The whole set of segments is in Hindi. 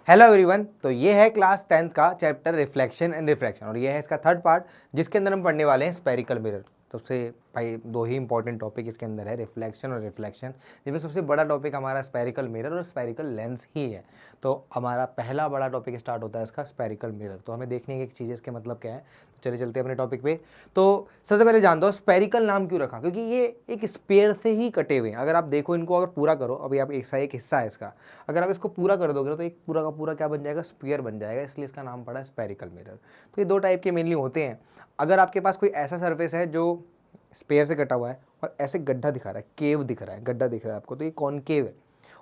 Hello everyone. तो ये है क्लास 10th का चैप्टर रिफ्लेक्शन एंड रिफ्रैक्शन और ये है इसका थर्ड पार्ट जिसके अंदर हम पढ़ने वाले हैं स्पेरिकल मिरर। तो सबसे भाई दो ही इंपॉर्टेंट टॉपिक इसके अंदर है, रिफ्लेक्शन और रिफ्लेक्शन, जिसमें सबसे बड़ा टॉपिक हमारा स्पेरिकल मिरर और स्पेरिकल लेंस ही है। तो हमारा पहला बड़ा टॉपिक स्टार्ट होता है इसका स्पेरिकल मिरर। तो हमें देखने की चीज़ इसके मतलब क्या है, तो चलिए चलते हैं अपने टॉपिक पे। तो सबसे पहले जान दो स्पेरिकल नाम क्यों रखा, क्योंकि ये एक स्पेयर से ही कटे हुए हैं। अगर आप देखो इनको, अगर पूरा करो, अभी आप एक हिस्सा है इसका, अगर आप इसको पूरा कर दोगे तो एक पूरा का पूरा क्या बन जाएगा, स्फीयर बन जाएगा, इसलिए इसका नाम पड़ा स्पेरिकल मिरर। तो ये दो टाइप के मेनली होते हैं। अगर आपके पास कोई ऐसा सरफेस है जो स्पेयर से कटा हुआ है और ऐसे गड्ढा दिखा रहा है, केव दिख रहा है, गड्ढा दिख रहा है आपको, तो ये कॉनकेव है।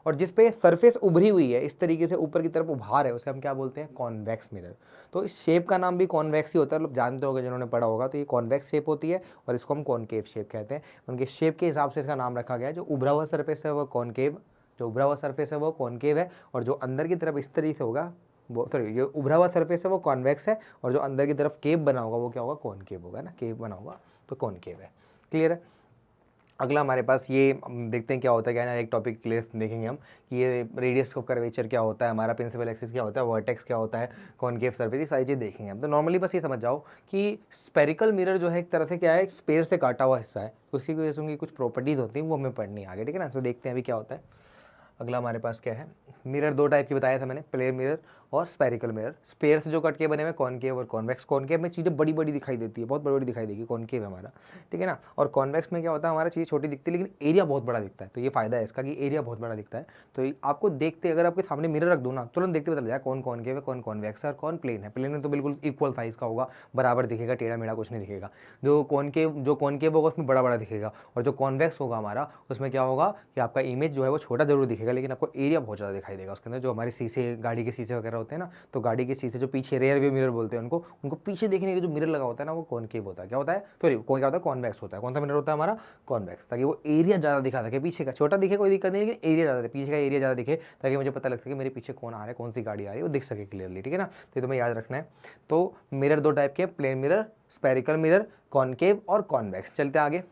और जिस पे सरफेस उभरी हुई है, इस तरीके से ऊपर की तरफ उभार है, उसे हम क्या बोलते हैं, कॉन्वेक्स मिरर। तो इस शेप का नाम भी कॉन्वेक्स ही होता है, मतलब जानते होंगे जिन्होंने पढ़ा होगा। तो ये कॉन्वेक्स शेप होती है और इसको हम कॉनकेव शेप कहते हैं। उनके शेप के हिसाब से इसका नाम रखा गया है। जो उभरा हुआ सरफेस है वो कॉनकेव, जो उभरा हुआ सरफेस है वो कॉनकेव है, और जो अंदर की तरफ इस तरीके से होगा वो, सॉरी, जो उभरा हुआ सरफेस है वो कॉन्वेक्स है, और जो अंदर की तरफ केव बना होगा वो क्या होगा, कॉनकेव होगा ना, केव बना होगा तो कॉनकेव है। क्लियर है। अगला हमारे पास ये देखते हैं क्या होता है, क्या है ना, एक टॉपिक क्लियर देखेंगे हम कि ये रेडियस ऑफ कर्वेचर क्या होता है, हमारा प्रिंसिपल एक्सिस क्या होता है, वर्टेक्स क्या होता है, कॉनकेव सरफेस, ये सारी चीज़ देखेंगे हम। तो नॉर्मली बस ये समझ जाओ कि स्पेरिकल मिरर जो है एक तरह से क्या है, स्पेयर से काटा हुआ हिस्सा है, तो उसी की वजह से उनकी कुछ प्रॉपर्टीज़ होती हैं, वो हमें पढ़नी है आगे, ठीक है ना। तो देखते हैं अभी क्या होता है। अगला हमारे पास क्या है, मिरर दो टाइप की बताया था मैंने, प्लेन मिरर और स्पेरिकल मिरर। स्पेयर से जो कट के बने हुए कॉनकेव और कॉन्वेक्स। कॉनकेव में चीज़ें बड़ी बड़ी दिखाई देती है, बहुत बड़ी बड़ी दिखाई देगी, कॉनकेव है हमारा, ठीक है ना। और कॉन्वेक्स में क्या होता है, हमारा चीज़ छोटी दिखती है लेकिन एरिया बहुत बड़ा दिखता है। तो ये फायदा है इसका कि एरिया बहुत बड़ा दिखता है। तो आपको देखते, अगर आपके सामने मिरर रख दो ना, तुरंत देखते पता चल जाए कौन कॉनकेव है, कौन कॉन्वेक्स है और कौन प्लेन है। प्लेन में तो बिल्कुल इक्वल साइज का होगा, बराबर दिखेगा, टेढ़ा मेढ़ा कुछ नहीं दिखेगा। जो कॉनकेव होगा उसमें बड़ा बड़ा दिखेगा, और जो कॉन्वेक्स होगा हमारा, उसमें क्या होगा कि आपका इमेज जो है वो छोटा जरूर दिखेगा, लेकिन आपको एरिया बहुत ज़्यादा दिखाई देगा उसके अंदर। जो हमारे शीशे, गाड़ी के शीशे वगैरह होते हैं ना, तो गाड़ी के शीशे जो पीछे रेयर व्यू मिरर बोलते हैं उनको पीछे देखने के जो मिरर लगा होता है ना, वो कॉनकेव होता है। क्या होता है, सॉरी, क्या होता है, कॉन्वेक्स होता है। कौन सा मिरर होता है हमारा, कॉन्वेक्स, ताकि वो एरिया ज़्यादा दिखा सके। पीछे का छोटा दिखे कोई दिक्कत नहीं, लेकिन एरिया ज़्यादा, पीछे का एरिया ज़्यादा दिखे, ताकि मुझे पता लग सके मेरे पीछे कौन आ रहा है, कौन सी गाड़ी आ रही है, वो दिख सके क्लियरली, ठीक है ना। तो ये तुम्हें याद रखना है। तो मिरर दो टाइप के, plane mirror, spherical mirror, concave और कॉन्वेक्स। चलते आगे,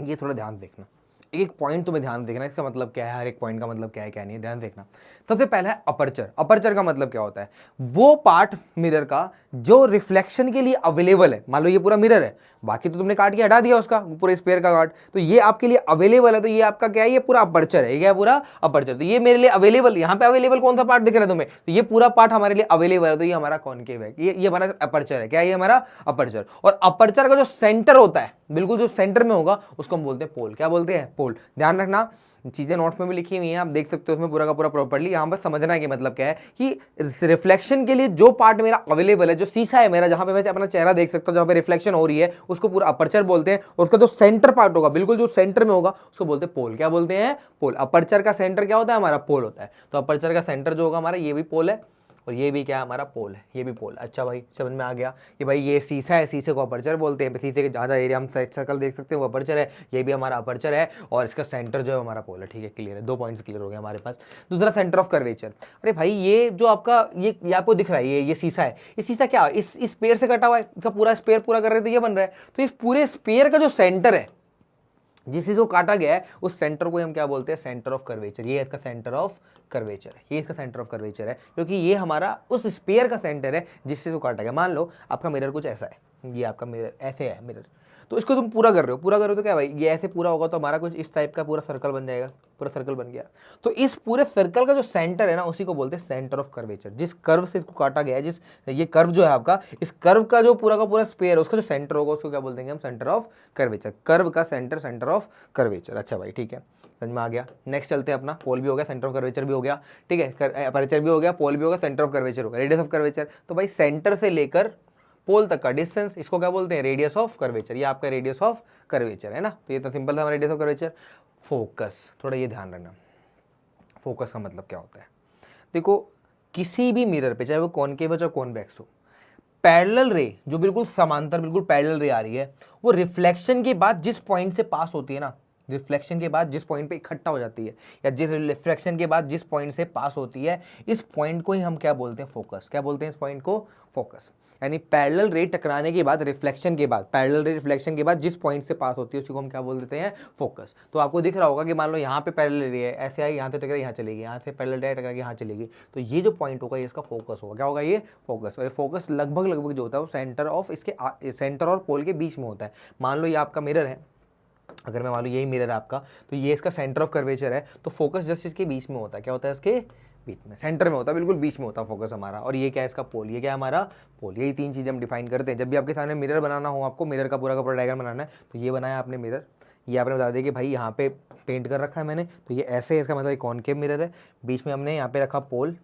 ये थोड़ा ध्यान देखना, एक पॉइंट तुम्हें ध्यान देखना, इसका मतलब क्या है, हर एक पॉइंट का मतलब क्या है क्या नहीं है, ध्यान देखना। सबसे पहला है अपर्चर। अपर्चर का मतलब क्या होता है, वो पार्ट मिरर का जो रिफ्लेक्शन के लिए अवेलेबल है। मान लो ये पूरा मिरर है, बाकी तो तुमने काट के हटा दिया उसका, पूरे स्पेयर का काट, तो ये आपके लिए अवेलेबल है। तो ये आपका क्या है, ये पूरा अपर्चर है, ये क्या है, पूरा अपर्चर। तो ये मेरे लिए अवेलेबल, यहाँ पे अवेलेबल कौन सा पार्ट दिख रहा है तुम्हें, तो ये पूरा पार्ट हमारे लिए अवेलेबल है। तो ये हमारा कॉनकेव है, ये हमारा अपर्चर है। क्या है, ये हमारा अपर्चर। और अपर्चर का जो सेंटर होता है, बिल्कुल जो सेंटर में होगा, उसको हम बोलते हैं पोल। क्या बोलते हैं, पोल। ध्यान रखना, चीजें नोट्स में भी लिखी हुई हैं, आप देख सकते हो उसमें पूरा का पूरा प्रॉपर्ली। यहां बस समझना है कि मतलब क्या है कि रिफ्लेक्शन के लिए जो पार्ट मेरा अवेलेबल है, जो शीशा है मेरा, जहां पे मैं अपना चेहरा देख सकता हूं, जहां पे रिफ्लेक्शन हो रही है, उसको पूरा अपर्चर बोलते हैं। और उसका जो सेंटर पार्ट होगा, बिल्कुल जो सेंटर में होगा, उसको बोलते हैं पोल। क्या बोलते हैं, पोल। अपर्चर का सेंटर क्या होता है, हमारा पोल होता है। तो अपर्चर का सेंटर जो होगा हमारा, ये भी पोल है, और ये भी क्या है, हमारा पोल है, ये भी पोल। अच्छा भाई, समझ में आ गया कि भाई ये शीशा है, शीशे को अपर्चर बोलते हैं। शीशे के ज़्यादा एरिया हम सर्कल देख सकते हैं, वो अपर्चर है। ये भी हमारा अपर्चर है, और इसका सेंटर जो है हमारा पोल है। ठीक है, क्लियर है, दो पॉइंट्स क्लियर हो गए हमारे पास। दूसरा, सेंटर ऑफ कर्वेचर। अरे भाई, ये जो आपका ये आपको दिख रहा है, ये शीशा है, ये शीशा क्या, इस स्पेयर से कटा हुआ है, इसका पूरा स्पेयर पूरा कर रहे हैं तो ये बन रहा है। तो इस पूरे स्पेयर का जो सेंटर है, जिस चीज को काटा गया है, उस सेंटर को हम क्या बोलते हैं, सेंटर ऑफ कर्वेचर। ये इसका सेंटर ऑफ कर्वेचर है, ये इसका सेंटर ऑफ कर्वेचर है, क्योंकि ये हमारा उस स्पेयर का सेंटर है जिस चीज को काटा गया। मान लो आपका मिरर कुछ ऐसा है, ये आपका मिरर ऐसे है मिरर, तो इसको तुम पूरा कर रहे हो, पूरा कर रहे हो तो क्या भाई, ये ऐसे पूरा होगा तो हमारा कुछ इस टाइप का पूरा सर्कल बन जाएगा, पूरा सर्कल बन गया। तो इस पूरे सर्कल का जो सेंटर है ना, उसी को बोलते हैं सेंटर ऑफ कर्वेचर। जिस कर्व से इसको काटा गया है, जिस ये कर्व जो है आपका, इस कर्व का जो पूरा का पूरा स्पेयर है, उसका जो सेंटर होगा, उसको क्या बोल देंगे हम, सेंटर ऑफ कर्वेचर। कर्व का सेंटर, सेंटर ऑफ कर्वेचर। अच्छा भाई, ठीक है, समझ में आ गया। नेक्स्ट चलते हैं अपना, पोल भी हो गया, सेंटर ऑफ कर्वेचर भी हो गया, ठीक है, अपर्चर भी हो गया, पोल भी हो गया, सेंटर ऑफ कर्वेचर हो गया, रेडियस ऑफ कर्वेचर। तो भाई सेंटर से लेकर पोल तक का डिस्टेंस, इसको क्या बोलते हैं, रेडियस ऑफ कर्वेचर। ये आपका रेडियस ऑफ कर्वेचर है ना। तो ये तो सिंपल था हमारा रेडियस ऑफ कर्वेचर। फोकस, थोड़ा ये ध्यान रखना, फोकस का मतलब क्या होता है। देखो, किसी भी मिरर पे, चाहे वो कॉनकेव हो चाहे कॉन्वेक्स हो, पैरेलल रे जो बिल्कुल समांतर, बिल्कुल पैरेलल रे आ रही है, वो रिफ्लेक्शन के बाद जिस पॉइंट से पास होती है ना, रिफ्लेक्शन के बाद जिस पॉइंट पे इकट्ठा हो जाती है या जिस रिफ्लेक्शन के बाद जिस पॉइंट से पास होती है, इस पॉइंट को ही हम क्या बोलते हैं, फोकस। क्या बोलते हैं इस पॉइंट को, फोकस। यानी पैरेलल रे टकराने के बाद, रिफ्लेक्शन के बाद, पैरेलल रे रिफ्लेक्शन के बाद जिस पॉइंट से पास होती है उसी को हम क्या बोल देते हैं, फोकस। तो आपको दिख रहा होगा कि मान लो यहाँ पे पैरेलल रे है, ऐसे आई, यहाँ से टकरा यहाँ चलेगी, यहाँ से पैरेलल रे टकरा के यहाँ चलेगी, तो ये जो पॉइंट होगा ये इसका फोकस होगा। क्या होगा ये, फोकस। और ये फोकस लगभग लगभग जो होता है वो सेंटर ऑफ इसके सेंटर और पोल के बीच में होता है। मान लो ये आपका मिरर है, अगर मैं मान लो यही मिरर है आपका, तो ये इसका सेंटर ऑफ कर्वेचर है, तो फोकस जस्ट इसके बीच में होता है। क्या होता है इसके बीच में, सेंटर में होता है, बिल्कुल बीच में होता है फोकस हमारा। और ये क्या है इसका पोल, ये क्या है हमारा पोल। यही तीन चीज़ें हम डिफाइन करते हैं। जब भी आपके सामने मिरर बनाना हो, आपको मिरर का पूरा डायग्राम बनाना है, तो ये बनाया आपने मिरर, ये आपने बता दिया कि भाई यहाँ पे पेंट कर रखा है मैंने, तो ये ऐसे है, इसका मतलब कॉनकेव मिरर है। बीच में हमने यहाँ पे रखा पोल,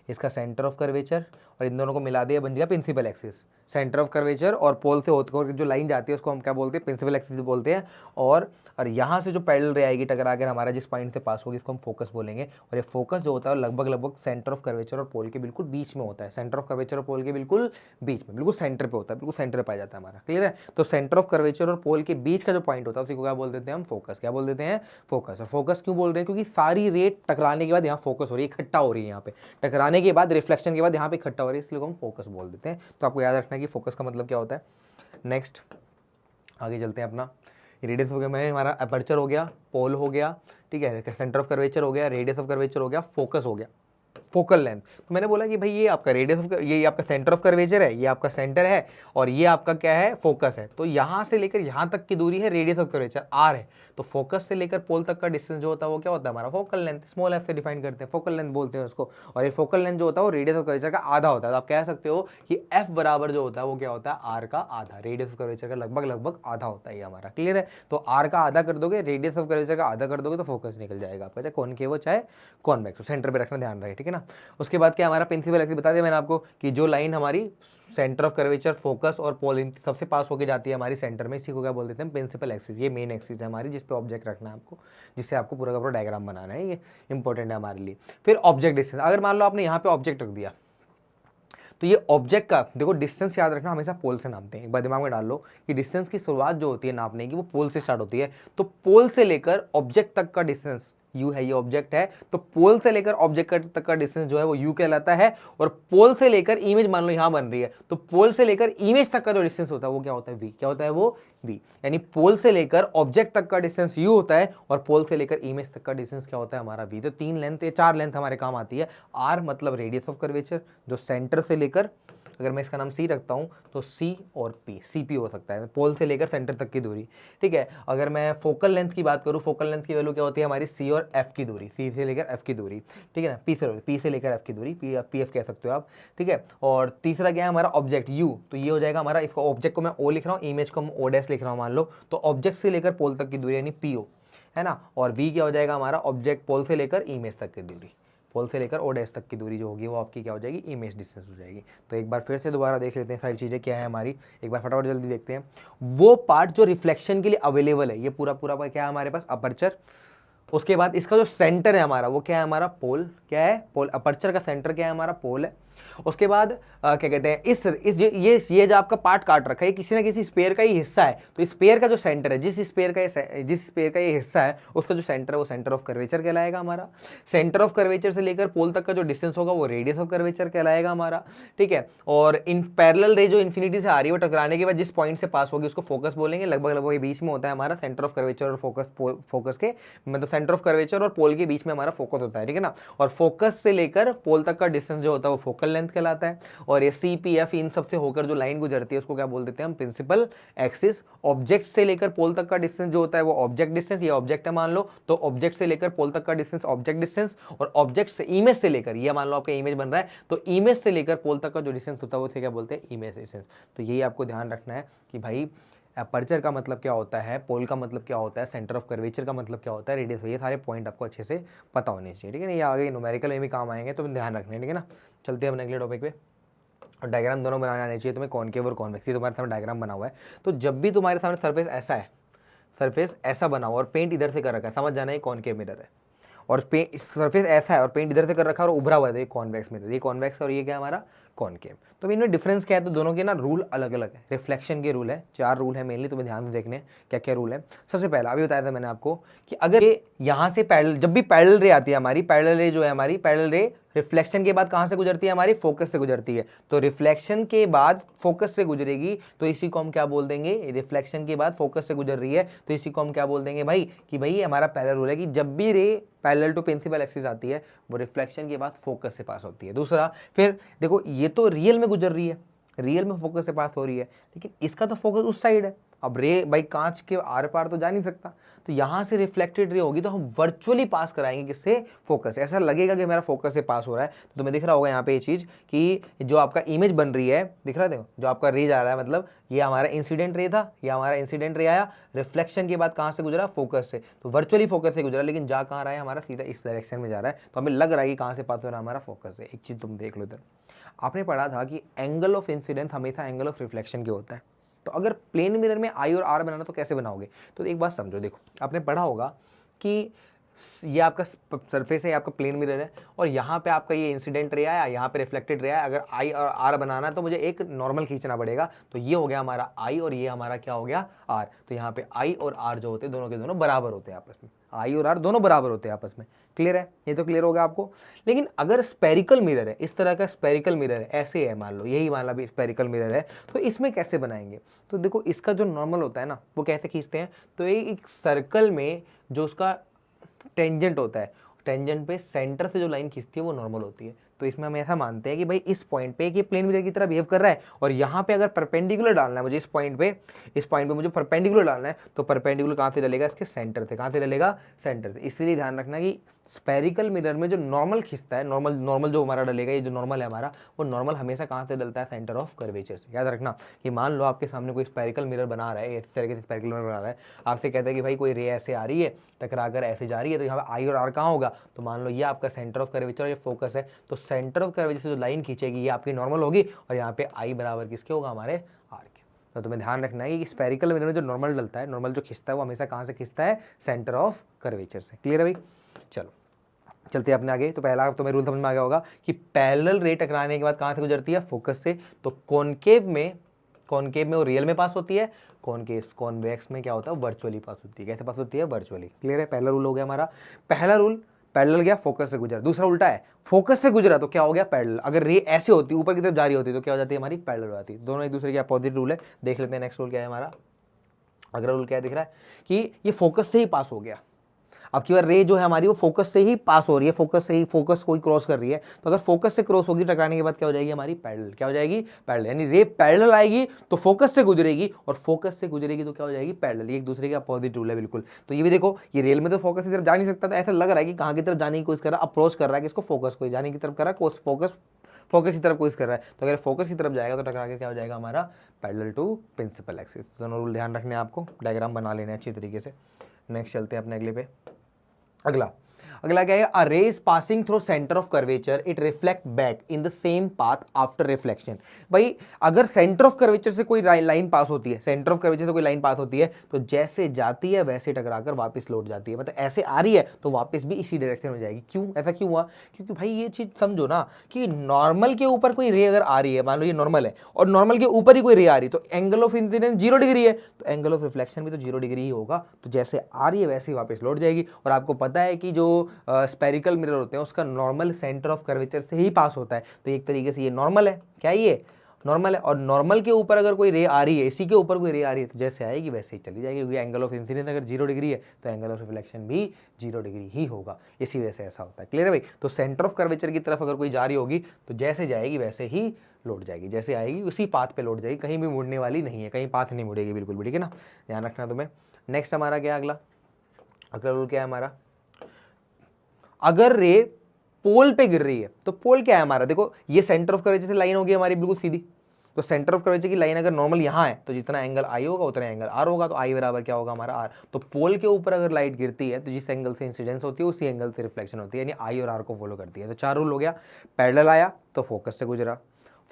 इसका सेंटर ऑफ कर्वेचर, और इन दोनों को मिला दिया, बन गया principal axis. Centre of curvature और पोल से होकर जो लाइन जाती है उसको हम क्या बोलते हैं, प्रिंसिपल एक्सिस बोलते हैं। और यहाँ से जो पैरेलल रे आएगी टकरा कर हमारा जिस पॉइंट से पास होगी, इसको हम फोकस बोलेंगे। और ये फोकस जो होता है लगभग लगभग सेंटर ऑफ कर्वेचर और पोल के बिल्कुल बीच में होता है। सेंटर ऑफ कर्वेचर और पोल के बिल्कुल बीच में, बिल्कुल सेंटर पे होता है, बिल्कुल सेंटर पे पाया जाता है हमारा। क्लियर है। तो सेंटर ऑफ कर्वेचर और पोल के बीच का जो पॉइंट होता है उसी को क्या बोल देते हैं हम, फोकस। क्या बोल देते हैं, फोकस। और फोकस क्यों बोल रहे हैं, क्योंकि सारी रे टकराने के बाद यहाँ फोकस हो रही है, इकट्ठा हो रही है, यहाँ पे टकराने के बाद, रिफ्लेक्शन के बाद यहाँ पे इकट्ठा हो रही है, इसलिए हम फोकस बोल देते हैं। तो आपको याद रखना है कि फोकस का मतलब क्या होता है। नेक्स्ट आगे चलते हैं अपना, रेडियस हो गया, मैं हमारा अपर्चर हो गया, पोल हो गया, ठीक है, सेंटर ऑफ कर्वेचर हो गया, रेडियस ऑफ कर्वेचर हो गया, फोकस हो गया, फोकल लेंथ। तो मैंने बोला कि भाई ये आपका रेडियस ऑफ, ये आपका सेंटर ऑफ कर्वेचर है, ये आपका सेंटर है, और ये आपका क्या है, फोकस है। तो यहाँ से लेकर यहाँ तक की दूरी है रेडियस ऑफ कर्वेचर, आर है। तो फोकस से लेकर पोल तक का डिस्टेंस जो होता है वो क्या होता है हमारा, फोकल लेंथ। स्मॉल एफ से डिफाइन करते हैं, फोकल लेंथ बोलते हैं उसको। और ये फोकल लेंथ जो होता है वो रेडियस ऑफ कर्वेचर का आधा होता है। तो आप कह सकते हो कि एफ बराबर जो होता है वो क्या होता है, आर का आधा। रेडियस ऑफ कर्वेचर का लगभग लगभग आधा होता है ये हमारा। क्लियर है। तो आर का आधा कर दोगे, रेडियस ऑफ कर्वेचर का आधा कर दोगे, तो फोकस निकल जाएगा आपका, चाहे कॉनकेव हो चाहे कॉन्वेक्स। तो सेंटर पे रखना ध्यान रहे, ठीक है ना। उसके बाद क्या हमारा प्रिंसिपल एक्सिस, बता दिया मैंने आपको कि जो लाइन हमारी सेंटर ऑफ कर्वेचर, फोकस और पोल इन सबसे पास होकर जाती है हमारी सेंटर में, इसी को क्या बोल देते हैं, प्रिंसिपल एक्सिस। ये मेन एक्सिस है हमारी, जिस पे ऑब्जेक्ट रखना है आपको, जिससे आपको पूरा का पूरा डायग्राम बनाना है, ये इंपॉर्टेंट है हमारे लिए। फिर ऑब्जेक्ट डिस्टेंस, अगर मान लो आपने यहाँ पे ऑब्जेक्ट रख दिया, तो ये ऑब्जेक्ट का देखो डिस्टेंस याद रखना, हमेशा पोल से नापते हैं। एक बार दिमाग में डाल लो कि डिस्टेंस की शुरुआत जो होती है नापने की, वो पोल से स्टार्ट होती है। तो पोल से लेकर ऑब्जेक्ट तक का डिस्टेंस यू है, ये ऑब्जेक्ट है, तो पोल से लेकर ऑब्जेक्ट तक का डिस्टेंस जो है वो यू कहलाता है। और पोल से लेकर इमेज मान लो यहां बन रही है, तो पोल से लेकर इमेज तक का जो डिस्टेंस होता है वो क्या होता है, वी। क्या होता है वो, वी। यानी पोल से लेकर ऑब्जेक्ट तक का डिस्टेंस यू होता है, और पोल से लेकर इमेज तक का डिस्टेंस क्या होता है हमारा, वी। तो तीन लेंथ, चार लेंथ हमारे काम आती है। आर मतलब रेडियस ऑफ कर्वेचर, जो सेंटर से लेकर, अगर मैं इसका नाम सी रखता हूं तो सी और पी, सी पी हो सकता है, पोल से लेकर सेंटर तक की दूरी, ठीक है। अगर मैं फोकल लेंथ की बात करूं, फोकल लेंथ की वैल्यू क्या होती है हमारी, सी और एफ की दूरी, सी से लेकर एफ की दूरी, ठीक है ना। पी से लेकर एफ की दूरी, पी एफ कह सकते हो आप, ठीक है। और तीसरा क्या है हमारा, ऑब्जेक्ट यू, तो ये हो जाएगा हमारा, इसको ऑब्जेक्ट को मैं ओ लिख रहा हूँ, इमेज को हम ओ डैश लिख रहा हूँ मान लो, तो ऑब्जेक्ट से लेकर पोल तक की दूरी यानी पी ओ, है ना। और वी क्या हो जाएगा हमारा, ऑब्जेक्ट पोल से लेकर इमेज तक की दूरी, पोल से लेकर ओ डैश तक की दूरी जो होगी वो आपकी क्या हो जाएगी, इमेज डिस्टेंस हो जाएगी। तो एक बार फिर से दोबारा देख लेते हैं सारी चीज़ें क्या है हमारी, एक बार फटाफट जल्दी देखते हैं। वो पार्ट जो रिफ्लेक्शन के लिए अवेलेबल है, ये पूरा पूरा क्या है हमारे पास, अपर्चर। उसके बाद इसका जो सेंटर है हमारा वो क्या है हमारा, पोल। क्या है, पोल। अपर्चर का सेंटर क्या है हमारा, पोल है। उसके बाद क्या कहते हैं, ये जो आपका पार्ट काट रखा है किसी ना किसी स्पेयर का ही हिस्सा है, तो स्पेयर का जो सेंटर है, जिस स्पेयर का ये हिस्सा है उसका जो सेंटर है वो सेंटर ऑफ कर्वेचर कहलाएगा हमारा। सेंटर ऑफ कर्वेचर से लेकर पोल तक का जो डिस्टेंस होगा वो रेडियस ऑफ कर्वेचर कहलाएगा हमारा, ठीक है। और इन पैरेलल रे जो इन्फिनिटी से आ रही है वो टकराने के बाद जिस पॉइंट से पास होगी उसको फोकस बोलेंगे। लगभग लगभग बीच में होता है हमारा सेंटर ऑफ कर्वेचर और फोकस के, मतलब सेंटर ऑफ कर्वेचर और पोल के बीच में हमारा फोकस होता है, ठीक है ना। और फोकस से लेकर पोल तक का डिस्टेंस जो होता है वो फोकल लेंथ कहलाता है। और ये सी पी एफ इन सब से होकर जो लाइन गुजरती है उसको क्या बोल देते हैं हम, प्रिंसिपल एक्सिस। ऑब्जेक्ट से लेकर पोल तक का डिस्टेंस जो होता है वो ऑब्जेक्ट डिस्टेंस, ये ऑब्जेक्ट है मान लो, तो ऑब्जेक्ट से लेकर पोल तक का डिस्टेंस ऑब्जेक्ट डिस्टेंस। और ऑब्जेक्ट से इमेज से लेकर, ये मान लो आपका इमेज बन रहा है, तो इमेज से लेकर पोल तक का जो डिस्टेंस होता है वो क्या बोलते हैं, इमेज डिस्टेंस। तो यही आपको ध्यान रखना है कि भाई अपर्चर का मतलब क्या होता है, पोल का मतलब क्या होता है, सेंटर ऑफ कर्वेचर का मतलब क्या होता है, रेडियस, ये सारे पॉइंट आपको अच्छे से पता होने चाहिए, ठीक है ना। ये आगे न्यूमेरिकल में भी काम आएंगे तो ध्यान रखना है, ठीक है ना। चलते हैं अपने अगले टॉपिक पे। और डायग्राम दोनों बनाने आने चाहिए तुम्हें, कॉनकेव और कॉन्वेक्स। तुम्हारे सामने डायग्राम बना हुआ है, तो जब भी तुम्हारे सामने सरफेस ऐसा है, सरफेस ऐसा बना हुआ और पेंट इधर से कर रखा है, समझ जाना है कॉनकेव मिरर है। और सरफेस ऐसा है और पेंट इधर से कर रखा है और उभरा हुआ है, तो ये कॉन्वेक्स मिरर, ये कॉन्वेक्स और ये क्या है हमारा कॉनकेव। तो इनमें डिफरेंस क्या है, तो दोनों के ना रूल अलग अलग है। रिफ्लेक्शन के रूल है, 4 रूल है मेनली, तुम्हें ध्यान से देखने क्या क्या रूल है। सबसे पहला अभी बताया था मैंने आपको कि अगर ये यहाँ से पैरेलल, जब भी पैरेलल रे आती है हमारी, पैरेलल रे जो है हमारी, पैरेलल रे रिफ्लेक्शन के बाद कहाँ से गुजरती है हमारी, फोकस से गुजरती है। तो रिफ्लेक्शन के बाद फोकस से गुजरेगी, तो इसी को हम क्या बोल देंगे, रिफ्लेक्शन के बाद फोकस से गुजर रही है, तो इसी को हम क्या बोल देंगे भाई, कि भाई हमारा पैरेलल रूल है कि जब भी ray parallel to principal axis आती है वो रिफ्लेक्शन के बाद फोकस से पास होती है। दूसरा, फिर देखो ये तो रियल में गुजर रही है, रियल में फोकस से पास हो रही है, लेकिन इसका तो फोकस उस साइड है। अब रे भाई कांच के आर पार तो जा नहीं सकता, तो यहाँ से रिफ्लेक्टेड रे होगी, तो हम वर्चुअली पास कराएंगे किससे, फोकस। ऐसा लगेगा कि मेरा फोकस से पास हो रहा है। तो तुम्हें दिख रहा होगा यहाँ पे ये चीज़ कि जो आपका इमेज बन रही है, दिख रहा है देखो, जो आपका रे जा रहा है, मतलब ये हमारा इंसिडेंट रे था, ये हमारा इंसिडेंट रे आया, रिफ्लेक्शन के बाद कहाँ से गुजरा, फोकस से, तो वर्चुअली फोकस से गुजरा, लेकिन जा कहाँ रहा है हमारा, सीधा इस डायरेक्शन में जा रहा है। तो हमें लग रहा है कि कहाँ से पास हो रहा है हमारा, फोकस से। एक चीज़ तुम देख लो इधर, आपने पढ़ा था कि एंगल ऑफ इंसिडेंस हमेशा एंगल ऑफ रिफ्लेक्शन के होता है। तो अगर प्लेन मिरर में आई और आर बनाना तो कैसे बनाओगे, तो एक बात समझो, देखो आपने पढ़ा होगा कि ये आपका सरफेस है, ये आपका प्लेन मिरर है, और यहाँ पे आपका ये इंसिडेंट रे आया, यहाँ पे रिफ्लेक्टेड रे आया। अगर आई और आर बनाना है तो मुझे एक नॉर्मल खींचना पड़ेगा, तो ये हो गया हमारा आई और ये हमारा क्या हो गया, आर। तो यहाँ पे आई और आर जो होते हैं दोनों के दोनों बराबर होते हैं आपस में, आई और आर दोनों बराबर होते हैं आपस में। क्लियर है, ये तो क्लियर होगा आपको। लेकिन अगर स्पेरिकल मिरर है, इस तरह का स्पेरिकल मिरर है, ऐसे है मान लो, यही मान लो भी स्पेरिकल मिरर है, तो इसमें कैसे बनाएंगे, तो देखो इसका जो नॉर्मल होता है ना, वो कैसे खींचते हैं, तो ये एक सर्कल में जो उसका टेंजेंट होता है, टेंजेंट पे सेंटर से जो लाइन खींचती है वो नॉर्मल होती है। तो इसमें हम ऐसा मानते हैं कि भाई इस पॉइंट पे कि प्लेन मिरर की तरह बिहेव कर रहा है, और यहाँ पे अगर परपेंडिकुलर डालना है मुझे, इस पॉइंट पे मुझे परपेंडिकुलर डालना है, तो परपेंडिकुलर कहाँ से डलेगा, इसके सेंटर से। कहाँ से डलेगा, सेंटर से। इसलिए ध्यान रखना कि स्पेरिकल मिरर में जो नॉर्मल खींचता है, नॉर्मल जो हमारा डलेगा, ये जो नॉर्मल है हमारा, वो नॉर्मल हमेशा कहाँ से डलता है, सेंटर ऑफ कर्वेचर से। याद रखना कि मान लो आपके सामने कोई स्पेरिकल मिरर बना रहा है, इस तरीके से स्पेरिकल मिरर बना रहा है, आपसे कहता है कि भाई कोई रे ऐसे आ रही है, टकरा कर ऐसे जा रही है, तो यहाँ पे आई और आर कहाँ होगा, तो मान लो ये आपका सेंटर ऑफ कर्वेचर, ये फोकस है, तो सेंटर ऑफ कर्वेचर से जो लाइन खींचेगी ये आपकी नॉर्मल होगी, और यहाँ पे आई बराबर किसके होगा, हमारे आर के। तो तुम्हें ध्यान रखना है कि स्पेरिकल मिरर में जो नॉर्मल डलता है, नॉर्मल जो खींचता है, वो हमेशा कहाँ से खींचता है, सेंटर ऑफ कर्वेचर से। क्लियर है भाई, चलो चलते हैं अपने आगे। तो पहला तुम्हें रूल समझ में आ गया होगा कि पैरेलल रे टकराने के बाद कहाँ से गुजरती है, फोकस से। तो कॉनकेव में वो रियल में पास होती है, कॉन्वेक्स में क्या होता है, वर्चुअली पास होती है। कैसे पास होती है, वर्चुअली। क्लियर है, पहला रूल हो गया हमारा। पहला रूल पैरेलल गया, फोकस से गुजरा। दूसरा उल्टा है, फोकस से गुजरा तो क्या हो गया, पैरेलल। अगर रे ऐसे होती, ऊपर की तरफ जा रही होती, तो क्या हो जाती है हमारी, पैरेलल हो जाती है। दोनों एक दूसरे के अपोजिट रूल है। देख लेते हैं नेक्स्ट रूल क्या है हमारा। अगला रूल क्या दिख रहा है कि ये फोकस से ही पास हो गया। अब की बार रे जो है हमारी वो फोकस से ही पास हो रही है, फोकस कोई क्रॉस कर रही है, तो अगर फोकस से क्रॉस होगी टकराने के बाद क्या हो जाएगी हमारी, पैरेलल। क्या हो जाएगी, पैरेलल। यानी रे पैरेलल आएगी तो फोकस से गुजरेगी, और फोकस से गुजरेगी तो क्या हो जाएगी, पैरेलल। ये एक दूसरे के अपोजिट रूल है बिल्कुल। तो ये भी देखो, ये रेल में तो फोकस की तरफ जा नहीं सकता, तो ऐसा लग रहा है कि कहाँ की तरफ जाने की कोशिश कर रहा है, अप्रोच कर रहा है कि इसको फोकस को जाने की तरफ कर रहा है, फोकस की तरफ कोशिश कर रहा है। तो अगर फोकस की तरफ जाएगा तो टकरा के क्या हो जाएगा हमारा, पैरेलल टू प्रिंसिपल एक्सिस। दोनों रूल ध्यान रखने हैं आपको, डायग्राम बना लेने अच्छी तरीके से। नेक्स्ट चलते हैं अपने अगले पे। अगला क्या है, अ रे is passing through centre of curvature, it reflect back in the same path after reflection. भाई अगर सेंटर ऑफ कर्वेचर से कोई लाइन पास होती है, सेंटर ऑफ कर्वेचर से कोई लाइन पास होती है, तो जैसे जाती है वैसे टकराकर वापस लौट जाती है। मतलब ऐसे आ रही है तो वापस भी इसी डायरेक्शन में जाएगी। क्यों, ऐसा क्यों हुआ, क्योंकि भाई ये चीज समझो ना कि नॉर्मल के ऊपर कोई रे अगर आ रही है, मान लो ये नॉर्मल है और नॉर्मल के ऊपर ही कोई रे आ रही है, तो एंगल ऑफ इंसिडेंस 0 डिग्री है, तो एंगल ऑफ रिफ्लेक्शन भी तो 0 डिग्री ही होगा। तो जैसे आ रही है वैसे ही वापस लौट जाएगी। और आपको पता है कि जो स्पेरिकल मिरर होते हैं उसका नॉर्मल सेंटर ऑफ कर्वेचर से ही पास होता है। तो एक तरीके से ये नॉर्मल है, क्या ये नॉर्मल है। और नॉर्मल के ऊपर अगर कोई रे आ रही है, इसी के ऊपर कोई रे आ रही है, तो जैसे आएगी वैसे ही चली जाएगी, क्योंकि एंगल ऑफ इंसिडेंस अगर 0 डिग्री है तो एंगल ऑफ रिफ्लेक्शन भी 0 डिग्री ही होगा। इसी वजह से ऐसा होता है। क्लियर है भाई। तो सेंटर ऑफ कर्वेचर की तरफ अगर कोई जा रही होगी तो जैसे जाएगी वैसे ही लौट जाएगी, जैसे आएगी उसी पाथ पे लौट जाएगी, कहीं भी मुड़ने वाली नहीं है, कहीं पाथ नहीं मुड़ेगी बिल्कुल भी। ठीक है ना, ध्यान रखना तुम्हें। नेक्स्ट हमारा क्या, अगला रूल क्या है हमारा, अगर रे पोल पे गिर रही है, तो पोल क्या है हमारा, देखो ये सेंटर ऑफ कर्वेचर से लाइन होगी हमारी बिल्कुल सीधी। तो सेंटर ऑफ कर्वेचर की लाइन अगर नॉर्मल यहाँ है तो जितना एंगल आई होगा उतना एंगल आर होगा, तो आई बराबर क्या होगा हमारा आर। तो पोल के ऊपर अगर लाइट गिरती है तो जिस एंगल से इंसिडेंस होती है उसी एंगल से रिफ्लेक्शन होती है, यानी आई और आर को फॉलो करती है। तो 4 रूल हो गया, पैरेलल आया तो फोकस से गुजरा,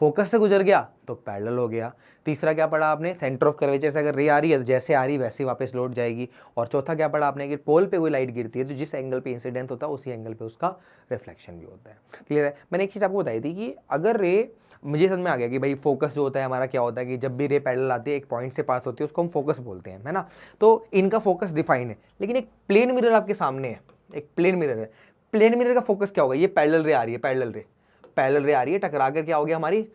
फोकस से गुजर गया तो पैरेलल हो गया। तीसरा क्या पढ़ा आपने, सेंटर ऑफ कर्वेचर से अगर रे आ रही है तो जैसे आ रही वैसे वापस लौट जाएगी। और चौथा क्या पढ़ा आपने कि पोल पे कोई लाइट गिरती है तो जिस एंगल पे इंसिडेंट होता है उसी एंगल पे उसका रिफ्लेक्शन भी होता है। क्लियर है। मैंने एक चीज़ आपको बताई थी कि अगर रे, मुझे समझ में आ गया कि भाई फोकस जो होता है हमारा क्या होता है कि जब भी रे पैरेलल आती है एक पॉइंट से पास होती है उसको हम फोकस बोलते हैं, है ना। तो इनका फोकस डिफाइन है। लेकिन एक प्लेन मिरर आपके सामने है, एक प्लेन मिरर है, प्लेन मिरर का फोकस क्या होगा, ये पैरेलल रे आ रही है, पैरेलल रे आ रही है, टकरा कर क्या हो गया हमारी,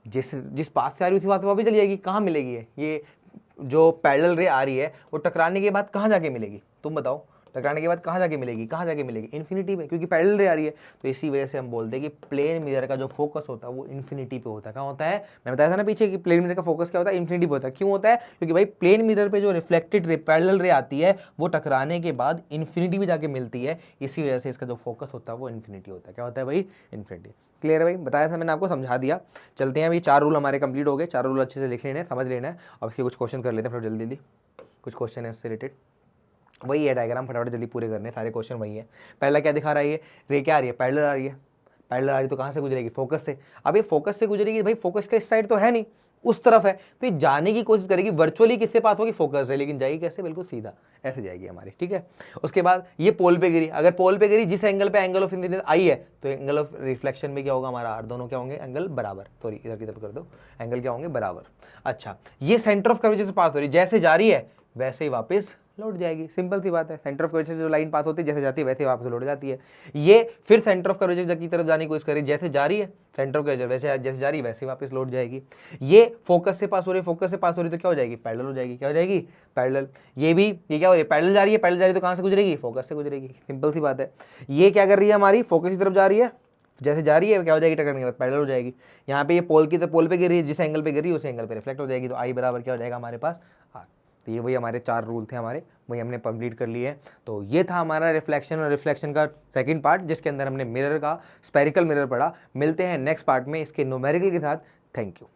जिस पास से आ रही है उसी बात पे वापस चली जाएगी। कहाँ मिलेगी ये जो पैरेलल रे आ रही है वो टकराने के बाद कहाँ जाके मिलेगी, तुम बताओ, टकराने के बाद कहाँ जाके मिलेगी, इन्फिनिटी पे, क्योंकि पैरेलल रे आ रही है। तो इसी वजह से हम बोलते हैं कि प्लेन मिरर का जो फोकस होता है वो इन्फिनिटी पे होता है। कहाँ होता है, मैंने बताया था ना पीछे कि प्लेन मिरर का फोकस क्या होता है, इन्फिनिटी पे होता है। क्यों होता है, क्योंकि भाई प्लेन मिरर पे जो रिफ्लेक्टेड रे, पैरेलल रे आती है वो टकराने के बाद इन्फिनिटी पे जाके मिलती है। इसी वजह से इसका जो फोकस होता है वो इन्फिनिटी होता है। क्या होता है भाई, इन्फिनिटी। क्लियर है भाई, बताया था मैंने आपको, समझा दिया। चलते हैं अभी, 4 रूल हमारे कंप्लीट हो गए, 4 रूल अच्छे से लिख लेने हैं, समझ लेना है। अब इसके कुछ क्वेश्चन कर लेते हैं फिर जल्दी, कुछ क्वेश्चन है इससे रिलेटेड। वही है डायग्राम, फटाफट जल्दी पूरे करने, सारे क्वेश्चन वही है। पहला क्या दिखा रहा है, ये रे क्या आ रही है, पैरेलल आ रही है, पैरेलल आ रही तो कहाँ से गुजरेगी, फोकस से। अब ये फोकस से गुजरेगी, भाई फोकस का इस साइड तो है नहीं, उस तरफ है, तो ये जाने की कोशिश करेगी वर्चुअली, किससे पास होगी, फोकस है, लेकिन जाएगी कैसे, बिल्कुल सीधा ऐसे जाएगी हमारी, ठीक है। उसके बाद ये पोल पे गिरी, अगर पोल पे गिरी जिस एंगल पे एंगल ऑफ इंसिडेंस आई है तो एंगल ऑफ रिफ्लेक्शन में क्या होगा हमारा, और दोनों क्या होंगे, एंगल बराबर, सॉरी इधर की तरफ कर दो, एंगल क्या होंगे, बराबर। अच्छा, ये सेंटर ऑफ कर्वेचर से पास हो रही, जैसे जा रही है वैसे ही वापस लौट जाएगी, सिंपल सी बात है। सेंटर ऑफ कर्वेचर से जो लाइन पास होती है जैसे जाती है वैसे वापस लौट जाती है। ये फिर सेंटर ऑफ कर्वेचर की तरफ जाने की कोशिश करेगी, जैसे जा रही है सेंटर ऑफ कर्वेचर वैसे जैसे जा रही है वैसे वापस लौट जाएगी। ये फोकस से पास हो रही है, फोकस से पास हो रही है तो क्या हो जाएगी, पैरेलल हो जाएगी। क्या हो जाएगी, पैरेलल। ये भी, ये क्या हो रही है, पैरेलल जा रही है, पैरेलल जा रही है तो कहाँ से गुजरेगी, फोकस से गुजरेगी, सिंपल सी बात है। ये क्या कर रही है हमारी, फोकस की तरफ जा रही है, जैसे जा रही है क्या हो जाएगी, टकराने के बाद पैरेलल हो जाएगी। यहाँ पे ये पोल की तो पोल पे गिर रही है, जिस एंगल पे गिर रही है उस एंगल पे रिफ्लेक्ट हो जाएगी, तो आई बराबर क्या हो जाएगा हमारे पास, आर। तो ये वही हमारे 4 रूल थे हमारे, वही हमने कंप्लीट कर लिए हैं। तो ये था हमारा रिफ्लेक्शन और रिफ्लेक्शन का सेकंड पार्ट, जिसके अंदर हमने मिरर का, स्पेरिकल मिरर पढ़ा। मिलते हैं नेक्स्ट पार्ट में इसके न्यूमेरिकल के साथ। Thank you.